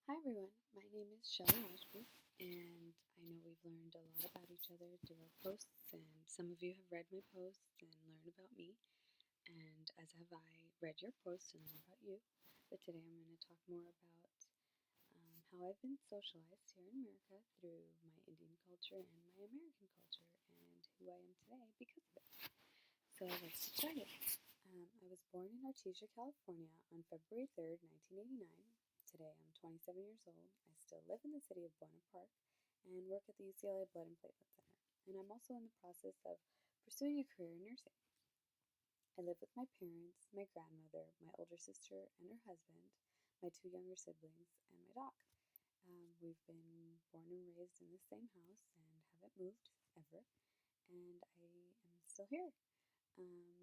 Hi everyone, my name is Sociology, and I know we've learned a lot about each other through our posts, and some of you have read my posts and learned about me, and as have I read your posts and learned about you. But today I'm going to talk more about how I've been socialized here in America through my Indian culture and my American culture, and who I am today because of it. So let's get started. I was born in Artesia, California on February 3rd, 1989. Today I'm 27 years old. I still live in the city of Buena Park and work at the UCLA Blood and Platelet Center. And I'm also in the process of pursuing a career in nursing. I live with my parents, my grandmother, my older sister and her husband, my two younger siblings, and my dog. We've been born and raised in the same house and haven't moved ever, and I am still here.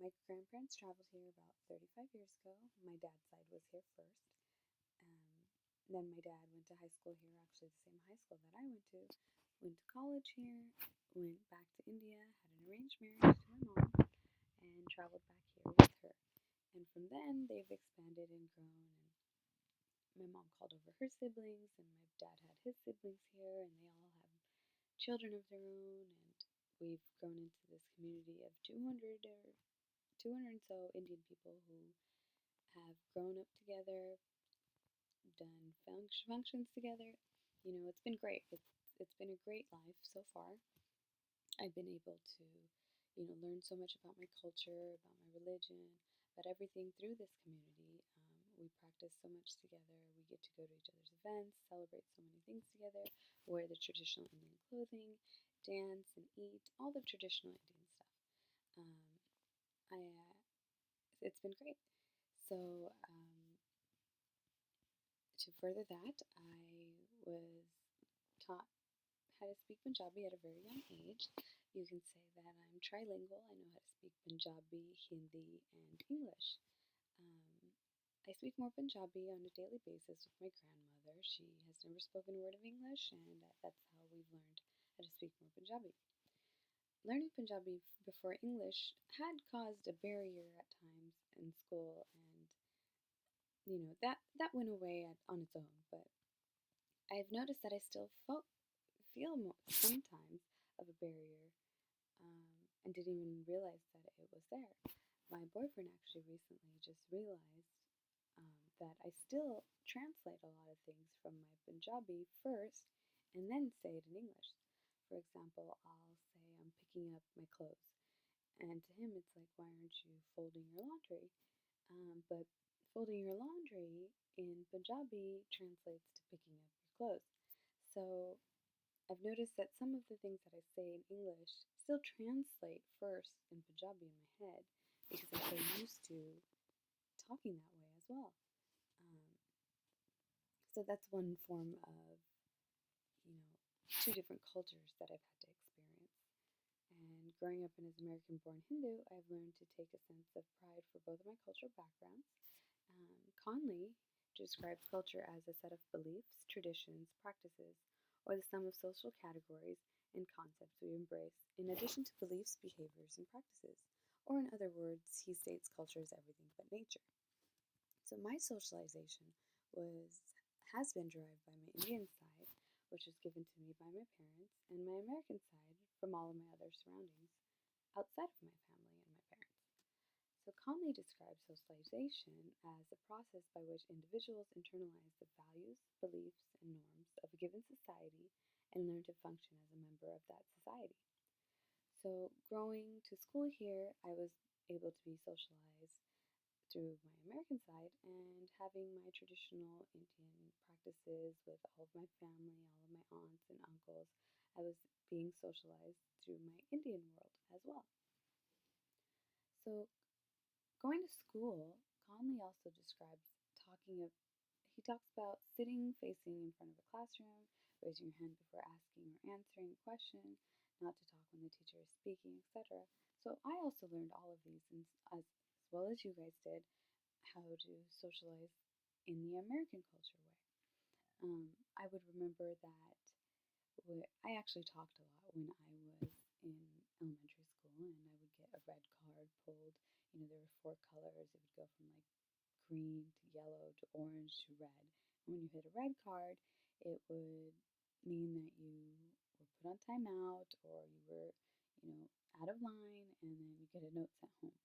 My grandparents traveled here about 35 years ago. My dad's side was here first. Then my dad went to high school here, actually the same high school that I went to college here, went back to India, had an arranged marriage to my mom, and traveled back here with her. And from then, they've expanded and grown. And my mom called over her siblings, and my dad had his siblings here, and they all have children of their own. And we've grown into this community of 200 and so Indian people who have grown up together, done functions together. It's been great. It's been a great life so far. I've been able to, learn so much about my culture, about my religion, about everything through this community. We practice so much together. We get to go to each other's events, celebrate so many things together, wear the traditional Indian clothing, dance and eat, all the traditional Indian stuff. Um, it's been great. So, to further that, I was taught how to speak Punjabi at a very young age. You can say that I'm trilingual. I know how to speak Punjabi, Hindi, and English. Um, I speak more Punjabi on a daily basis with my grandmother. She has never spoken a word of English, and that's how we've learned how to speak more Punjabi. Learning Punjabi before English had caused a barrier at times in school, and that went away on its own. But I've noticed that I still feel sometimes of a barrier, and didn't even realize that it was there. My boyfriend actually recently just realized that I still translate a lot of things from my Punjabi first and then say it in English. For example, I'll say I'm picking up my clothes, and to him it's like, why aren't you folding your laundry? But folding your laundry in Punjabi translates to picking up your clothes. So I've noticed that some of the things that I say in English still translate first in Punjabi in my head because I'm so used to talking that way as well. Um, so that's one form of, you know, two different cultures that I've had to experience. And growing up in as American born Hindu, I've learned to take a sense of pride for both of my cultural backgrounds. Conley describes culture as a set of beliefs, traditions, practices, or the sum of social categories and concepts we embrace, in addition to beliefs, behaviors, and practices. Or, in other words, he states culture is everything but nature. So, my socialization was has been derived by my Indian side, which was given to me by my parents, and my American side from all of my other surroundings outside of my family and my parents. So Conley describes socialization as a process by which individuals internalize the values, beliefs, and norms of a given society and learn to function as a member of that society. So growing to school here, I was able to be socialized through my American side and having my traditional Indian practices with all of my family, all of my aunts and uncles. I was being socialized through my Indian world as well. So going to school, Conley also describes he talks about sitting facing in front of a classroom, raising your hand before asking or answering a question, not to talk when the teacher is speaking, etc. So I also learned all of these, as well as you guys did, how to socialize in the American culture way. I would remember that I actually talked a lot when I was in elementary school, and I would get a red card pulled. There were four colors. It would go from like green to yellow to orange to red. when you hit a red card, it would mean that you were put on timeout or you were, out of line, and then you get a note sent home.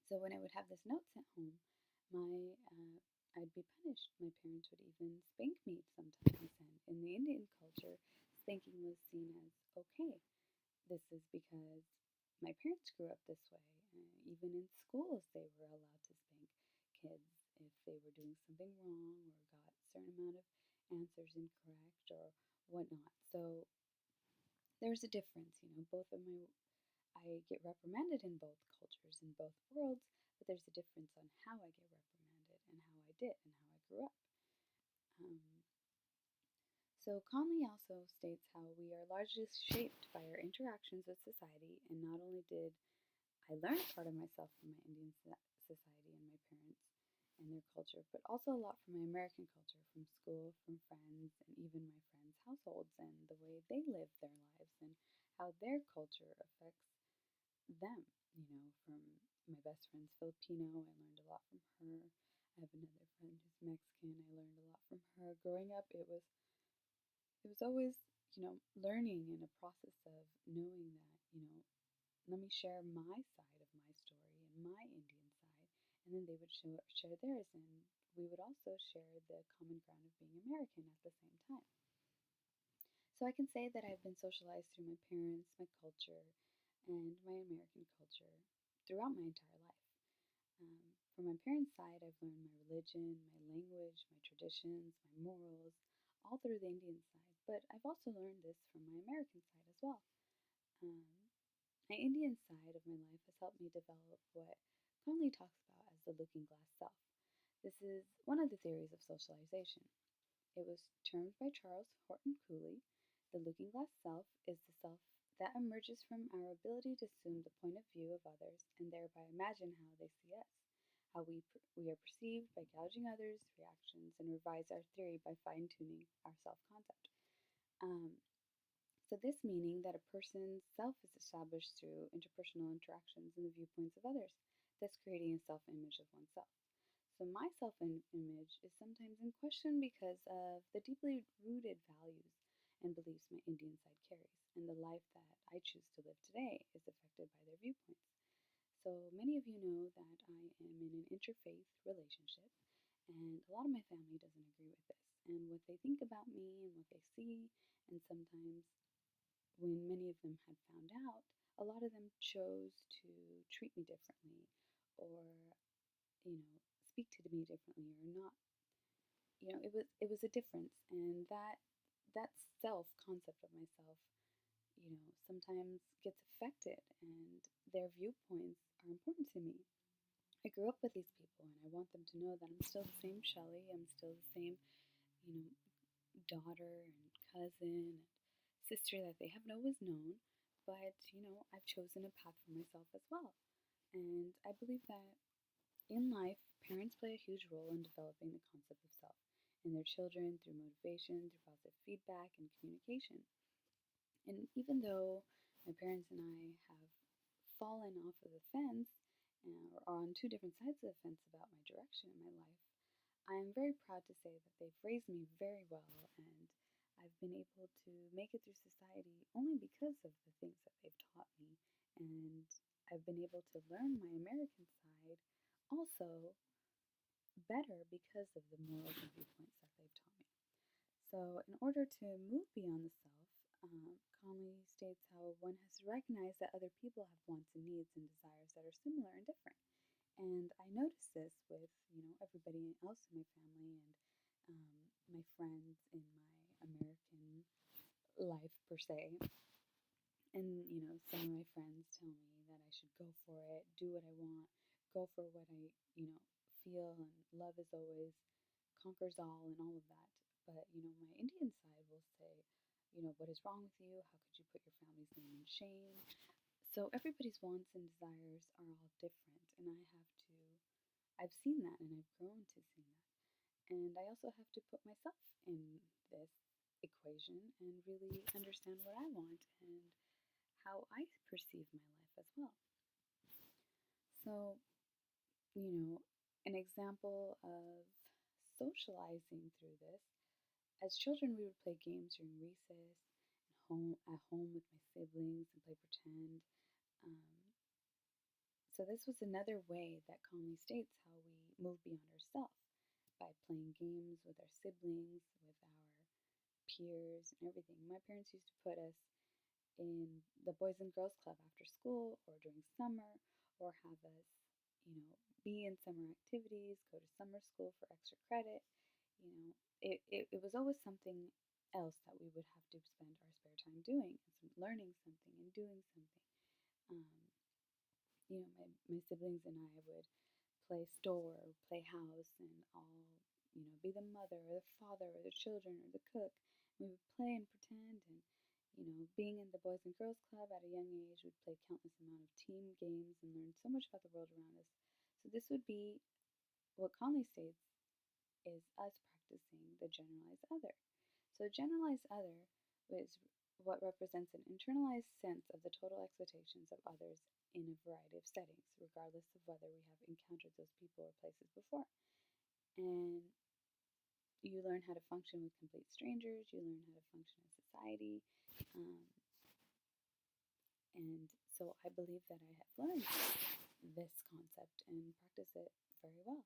So when I would have this note sent home, I'd be punished. My parents would even spank me sometimes, and in the Indian culture, spanking was seen as okay. This is because my parents grew up this way. Even in schools, they were allowed to spank kids if they were doing something wrong or got a certain amount of answers incorrect or whatnot. So there's a difference, Both of my I get reprimanded in both cultures, in both worlds, but there's a difference on how I get reprimanded and how I did and how I grew up. Um, so Conley also states how we are largely shaped by our interactions with society, and not only did I learn part of myself from my Indian society and my parents and their culture, but also a lot from my American culture, from school, from friends, and even my friends' households and the way they live their lives and how their culture affects them. From my best friend's Filipino, I learned a lot from her. I have another friend who's Mexican. I learned a lot from her. Growing up, it was always, learning and a process of knowing that, let me share my side of my story and my Indian side, and then they would share theirs, and we would also share the common ground of being American at the same time. So I can say that I've been socialized through my parents, my culture, and my American culture throughout my entire life. From my parents' side, I've learned my religion, my language, my traditions, my morals, all through the Indian side, but I've also learned this from my American side as well. Um, my Indian side of my life has helped me develop what Conley talks about as the looking glass self. This is one of the theories of socialization. It was termed by Charles Horton Cooley. The looking glass self is the self that emerges from our ability to assume the point of view of others and thereby imagine how they see us, how we are perceived by gauging others' reactions, and revise our theory by fine tuning our self concept. Um, so, this meaning that a person's self is established through interpersonal interactions and the viewpoints of others, thus creating a self image of oneself. So, my self image is sometimes in question because of the deeply rooted values and beliefs my Indian side carries, and the life that I choose to live today is affected by their viewpoints. So, many of you know that I am in an interfaith relationship, and a lot of my family doesn't agree with this and what they think about me and what they see, and sometimes when many of them had found out, a lot of them chose to treat me differently or, you know, speak to me differently or not. It was a difference, and that self concept of myself, sometimes gets affected, and their viewpoints are important to me. I grew up with these people, and I want them to know that I'm still the same Shelley. I'm still the same, you know, daughter and cousin and sister that they have always known, but I've chosen a path for myself as well. And I believe that in life, parents play a huge role in developing the concept of self in their children through motivation, through positive feedback, and communication. And even though my parents and I have fallen off of the fence or are on two different sides of the fence about my direction in my life, I am very proud to say that they've raised me very well, and I've been able to make it through society only because of the things that they've taught me. And I've been able to learn my American side also better because of the morals and viewpoints that they've taught me. So, in order to move beyond the self, Conley states how one has to recognize that other people have wants and needs and desires that are similar and different. And I notice this with, everybody else in my family and my friends in my American life per se. And, some of my friends tell me that I should go for it, do what I want, go for what I, feel, and love is always conquers all and all of that. But, my Indian side will say, what is wrong with you? How could you put your family's name in shame? So everybody's wants and desires are all different, and I've seen that and I've grown to see that. And I also have to put myself in this equation and really understand what I want and how I perceive my life as well. So, an example of socializing through this. As children, we would play games during recess, at home with my siblings and play pretend. Um, so this was another way that Conley states how we move beyond ourselves by playing games with our siblings, with our peers, and everything. My parents used to put us in the Boys and Girls Club after school or during summer, or have us, be in summer activities, go to summer school for extra credit. You know, it was always something else that we would have to spend our spare time doing, and learning something and doing something. Um, my siblings and I would play store, play house, and all, be the mother or the father or the children or the cook. We would play and pretend, and being in the Boys and Girls Club at a young age, we'd play countless amount of team games and learn so much about the world around us. So this would be what Conley states is us practicing the generalized other. So generalized other is what represents an internalized sense of the total expectations of others in a variety of settings, regardless of whether we have encountered those people or places before. And you learn how to function with complete strangers, you learn how to function in society. Um, and so I believe that I have learned this concept and practice it very well.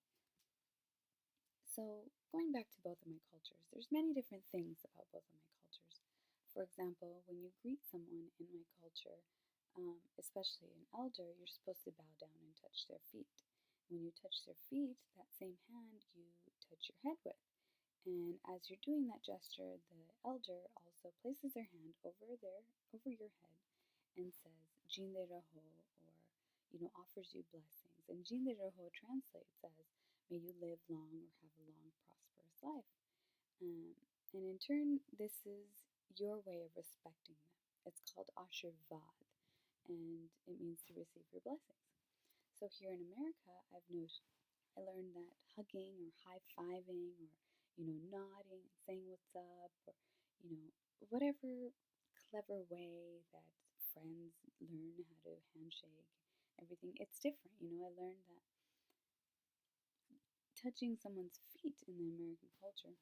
So going back to both of my cultures, there's many different things about both of my cultures. For example, when you greet someone in my culture, especially an elder, you're supposed to bow down and touch their feet. When you touch their feet, that same hand you touch your head with. And as you're doing that gesture, the elder also places their hand over your head and says Jin de Roho, or offers you blessings. And Jin de Roho translates as may you live long or have a long, prosperous life. Um, and in turn, this is your way of respecting them. It's called Ashirvad, and it means to receive your blessings. So here in America, I learned that hugging or high-fiving or, nodding and saying what's up, or, whatever clever way that friends learn how to handshake, everything, it's different. I learned that touching someone's feet in the American culture,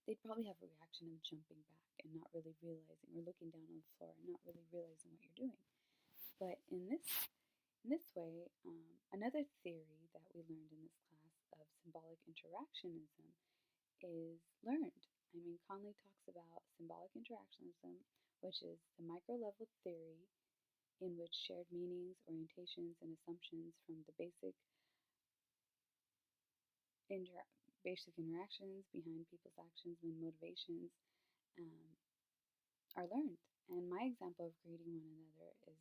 they'd probably have a reaction of jumping back and not really realizing, or looking down on the floor and not really realizing what you're doing. But in this way, another theory that we learned in this class of symbolic interactionism is learned. Conley talks about symbolic interactionism, which is the micro level theory in which shared meanings, orientations, and assumptions from the basic interactions behind people's actions and motivations um, are learned. And my example of greeting one another is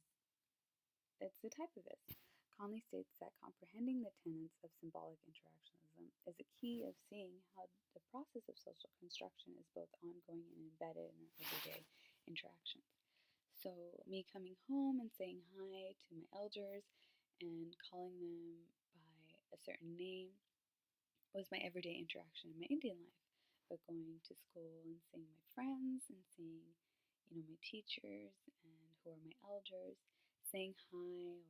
it's a type of this. Conley states that comprehending the tenets of symbolic interactionism is a key of seeing how the process of social construction is both ongoing and embedded in our everyday interactions. So, me coming home and saying hi to my elders and calling them by a certain name was my everyday interaction in my Indian life. But going to school and seeing my friends and seeing, my teachers and who are my elders, saying hi or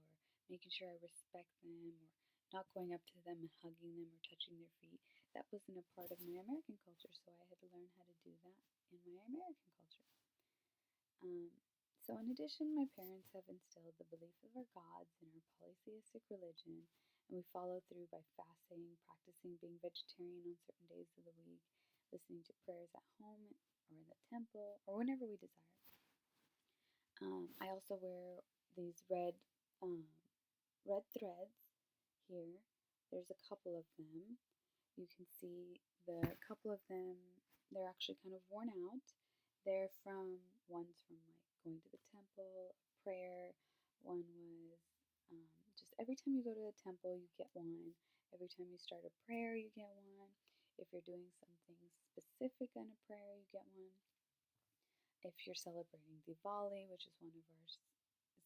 making sure I respect them, or not going up to them and hugging them or touching their feet, that wasn't a part of my American culture, so I had to learn how to do that in my American culture. Um, so, in addition, my parents have instilled the belief of our gods in our polytheistic religion, and we follow through by fasting, practicing being vegetarian on certain days of the week, listening to prayers at home or in the temple, or whenever we desire. I also wear these um, red threads here. There's a couple of them. You can see the couple of them, they're actually kind of worn out. They're one's from like going to the temple, prayer. One was just every time you go to the temple, you get one. Every time you start a prayer, you get one. If you're doing something specific in a prayer, you get one. If you're celebrating Diwali, which is one of our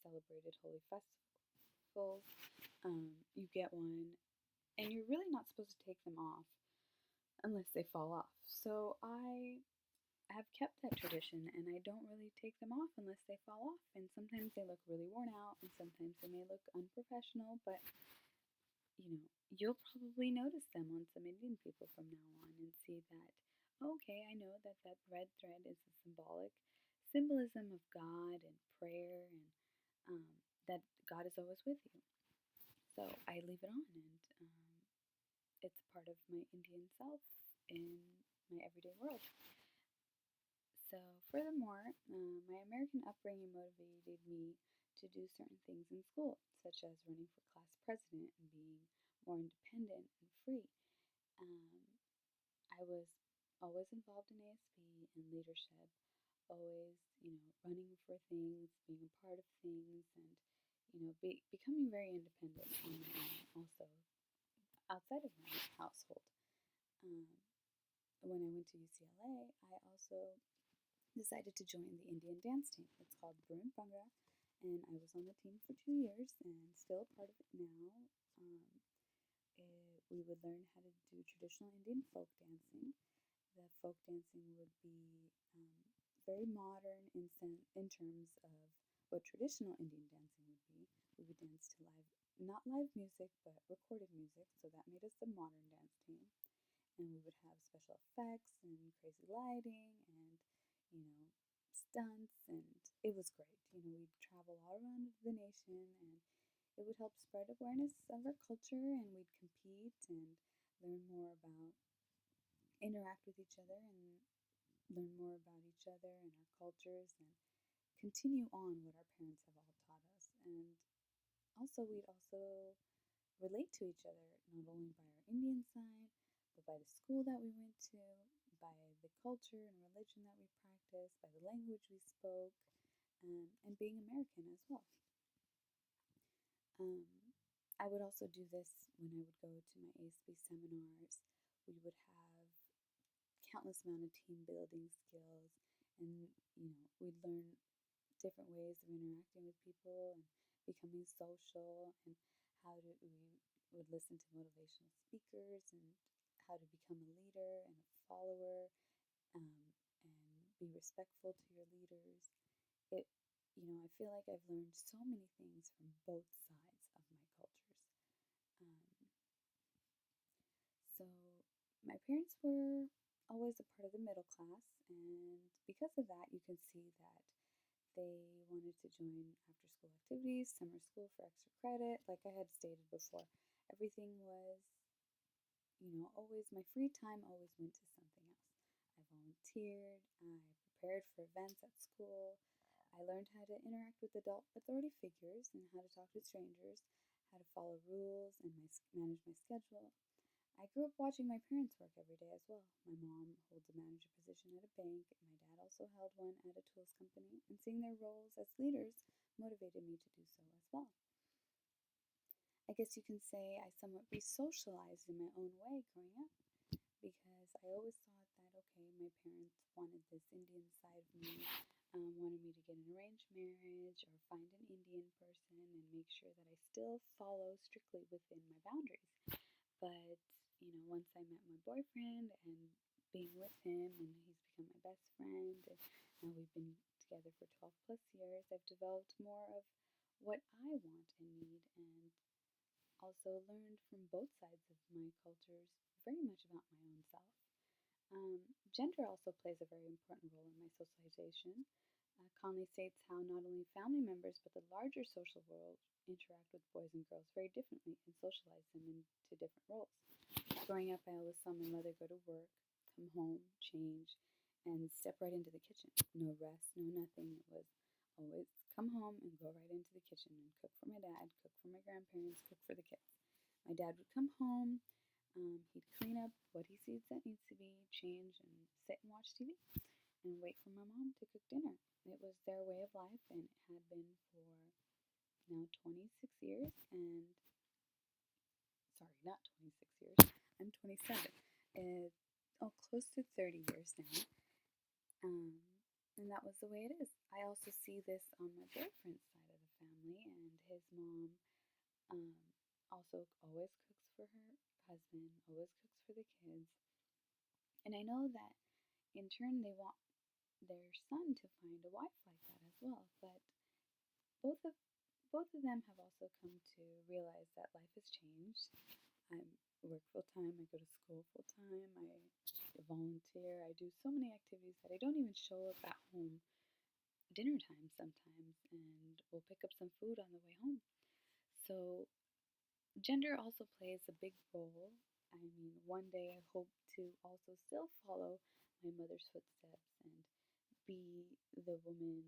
celebrated holy festivals, you get one. And you're really not supposed to take them off unless they fall off. So I have kept that tradition, and I don't really take them off unless they fall off. And sometimes they look really worn out, and sometimes they may look unprofessional, but you'll probably notice them on some Indian people from now on and see that, okay, I know that that red thread is a symbolic symbolism of God and prayer and um, that God is always with you. So I leave it on, and it's part of my Indian self in my everyday world. So, furthermore, my American upbringing motivated me to do certain things in school, such as running for class president and being more independent and free. Um, I was always involved in ASB and leadership, always, running for things, being a part of things, and, becoming very independent on my own also outside of my household. Um, when I went to UCLA, I also decided to join the Indian dance team. It's called Bruin Bhangra, and I was on the team for 2 years and still a part of it now. Um, we would learn how to do traditional Indian folk dancing. The folk dancing would be very modern in terms of what traditional Indian dancing would be. We would dance to not live music, but recorded music, so that made us the modern dance team. And we would have special effects and crazy lighting and, you know, stunts, and it was great. We'd travel all around the nation, and it would help spread awareness of our culture, and we'd compete and learn more about, interact with each other, and learn more about each other and our cultures, and continue on what our parents have all taught us. And also, we'd also relate to each other, not only by our Indian side, but by the school that we went to, by the culture and religion that we practiced, by the language we spoke, and being American as well. Um, I would also do this when I would go to my ASB seminars. We would have countless amount of team building skills, and we'd learn different ways of interacting with people and becoming social, and how to we would listen to motivational speakers and how to become a leader and a follower, um, and be respectful to your leaders. I feel like I've learned so many things from both sides of my cultures. Um, so my parents were always a part of the middle class, and because of that, you can see that they wanted to join after school activities, summer school for extra credit. Like I had stated before, everything was, always my free time always went to something else. I volunteered, I prepared for events at school, I learned how to interact with adult authority figures and how to talk to strangers, how to follow rules and manage my schedule. I grew up watching my parents work every day as well. My mom holds a manager position at a bank, and my dad also held one at a tools company, and seeing their roles as leaders motivated me to do so as well. I guess you can say I somewhat re socialized in my own way growing up, because I always thought that, okay, my parents wanted this Indian side of me, wanted me to get an arranged marriage or find an Indian person and make sure that I still follow strictly within my boundaries. But, once I met my boyfriend and being with him, and he's become my best friend, and now we've been together for 12 plus years, I've developed more of what I want and need, and also learned from both sides of my cultures very much about my own self. Gender also plays a very important role in my socialization. Conley states how not only family members but the larger social world interact with boys and girls very differently and socialize them into different roles. Growing up, I always saw my mother go to work, come home, change, and step right into the kitchen. No rest, no nothing. It was always come home and go right into the kitchen and cook for my dad, cook for my grandparents, cook for the kids. My dad would come home, he'd clean up what he sees that needs to be, change, and sit and watch TV and wait for my mom to cook dinner. It was their way of life, and it had been for now 26 years, and sorry, not 26 years, I'm 27. Close to 30 years now. Um, and that was the way it is. I also see this on my boyfriend's side of the family, and his mom um, also always cooks for her husband, always cooks for the kids. And I know that in turn they want their son to find a wife like that as well. But both of both of them have also come to realize that life has changed. I work full time, I go to school full time, I volunteer, I do so many activities that I don't even show up at home dinner time sometimes, and we'll pick up some food on the way home. So, gender also plays a big role. I mean, one day I hope to also still follow my mother's footsteps and be the woman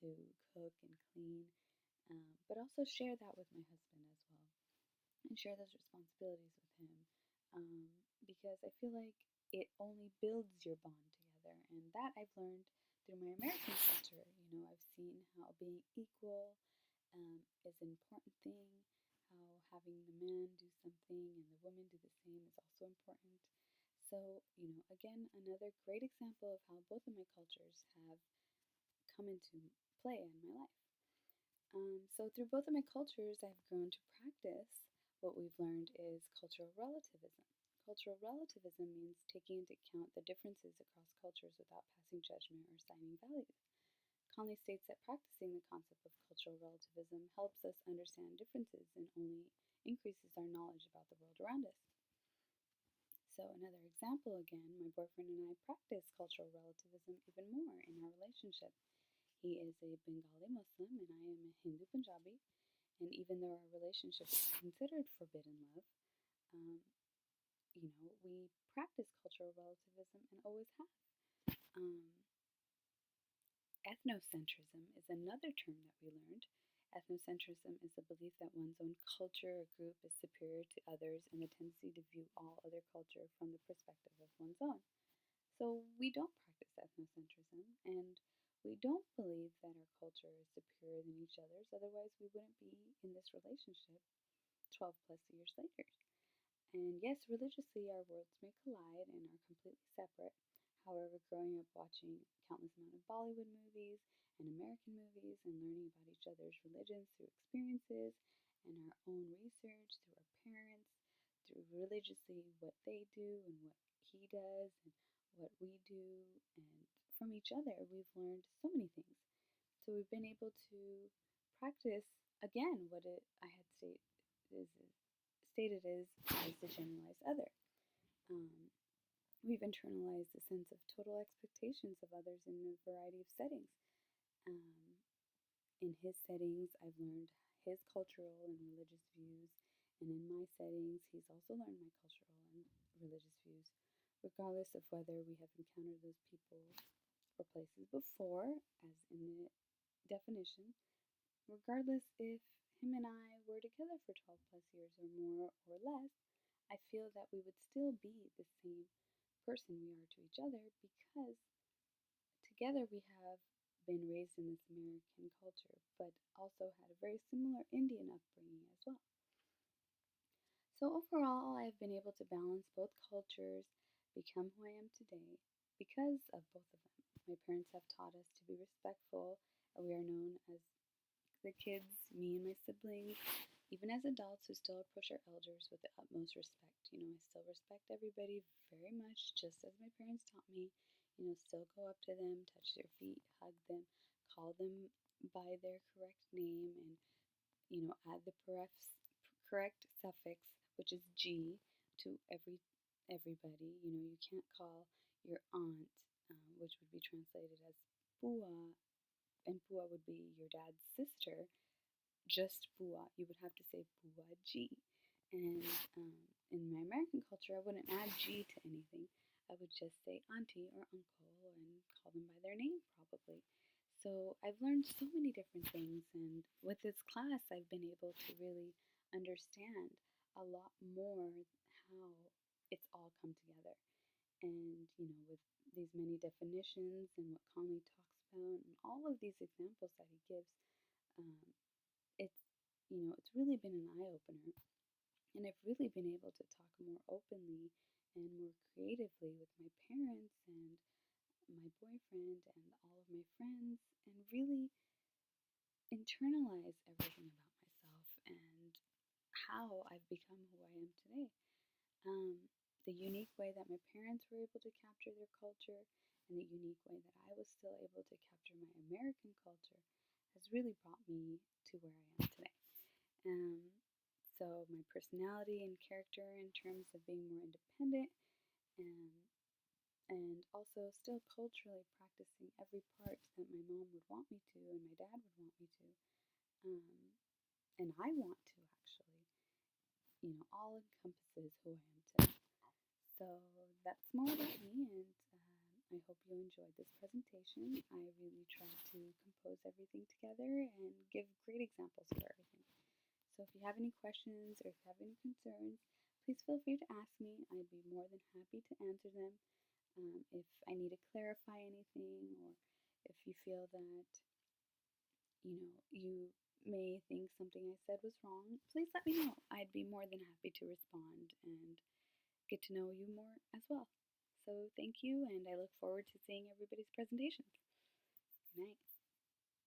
to cook and clean, but also share that with my husband as well and share those responsibilities with him, um, because I feel like it only builds your bond together, and that I've learned through my American culture. I've seen how being equal is an important thing, how having the man do something and the woman do the same is also important. So, again, another great example of how both of my cultures have come into play in my life. So through both of my cultures, I've grown to practice what we've learned is cultural relativism. Cultural relativism means taking into account the differences across cultures without passing judgment or assigning values. Conley states that practicing the concept of cultural relativism helps us understand differences and only increases our knowledge about the world around us. So, another example again, my boyfriend and I practice cultural relativism even more in our relationship. He is a Bengali Muslim and I am a Hindu Punjabi. And even though our relationship is considered forbidden love, um, we practice cultural relativism and always have. Um, Ethnocentrism is another term that we learned. Ethnocentrism is the belief that one's own culture or group is superior to others and the tendency to view all other culture from the perspective of one's own. So we don't practice ethnocentrism, and we don't believe that our culture is superior than each other's, otherwise we wouldn't be in this relationship 12 plus years later. And yes, religiously our worlds may collide and are completely separate. However, growing up watching countless amount of Bollywood movies and American movies and learning about each other's religions through experiences and our own research through our parents, through religiously what they do and what he does and what we do, and from each other, we've learned so many things. So we've been able to practice again what I had stated as the generalized other. Um, we've internalized the sense of total expectations of others in a variety of settings. Um, in his settings, I've learned his cultural and religious views, and in my settings, he's also learned my cultural and religious views, regardless of whether we have encountered those people or places before, as in the definition, regardless if him and I were together for 12 plus years or more or less, I feel that we would still be the same person we are to each other because together we have been raised in this American culture, but also had a very similar Indian upbringing as well. So overall, I have been able to balance both cultures, become who I am today because of both of them. My parents have taught us to be respectful, and we are known as the kids, me and my siblings, even as adults who still approach our elders with the utmost respect. I still respect everybody very much, just as my parents taught me. Still go up to them, touch their feet, hug them, call them by their correct name, and add the correct suffix, which is G, to everybody. You can't call your aunt, which would be translated as Bua, and Bua would be your dad's sister, just Bua. You would have to say Bua G. And in my American culture, I wouldn't add G to anything. I would just say auntie or uncle and call them by their name, probably. So I've learned so many different things, and with this class, I've been able to really understand a lot more how it's all come together. And, with these many definitions and what Conley talks about, and all of these examples that he gives, um, it's it's really been an eye opener, and I've really been able to talk more openly and more creatively with my parents and my boyfriend and all of my friends, and really internalize everything about myself and how I've become who I am today. The unique way that my parents were able to capture their culture and the unique way that I was still able to capture my American culture has really brought me to where I am today. Um, So my personality and character in terms of being more independent, and also still culturally practicing every part that my mom would want me to and my dad would want me to, um, and I want to actually, all encompasses who I am today. So that's more about me, and I hope you enjoyed this presentation. I really tried to compose everything together and give great examples for everything. So if you have any questions or if you have any concerns, please feel free to ask me. I'd be more than happy to answer them. If I need to clarify anything, or if you feel that, you may think something I said was wrong, please let me know. I'd be more than happy to respond and get to know you more as well. So thank you, and I look forward to seeing everybody's presentations. Good night.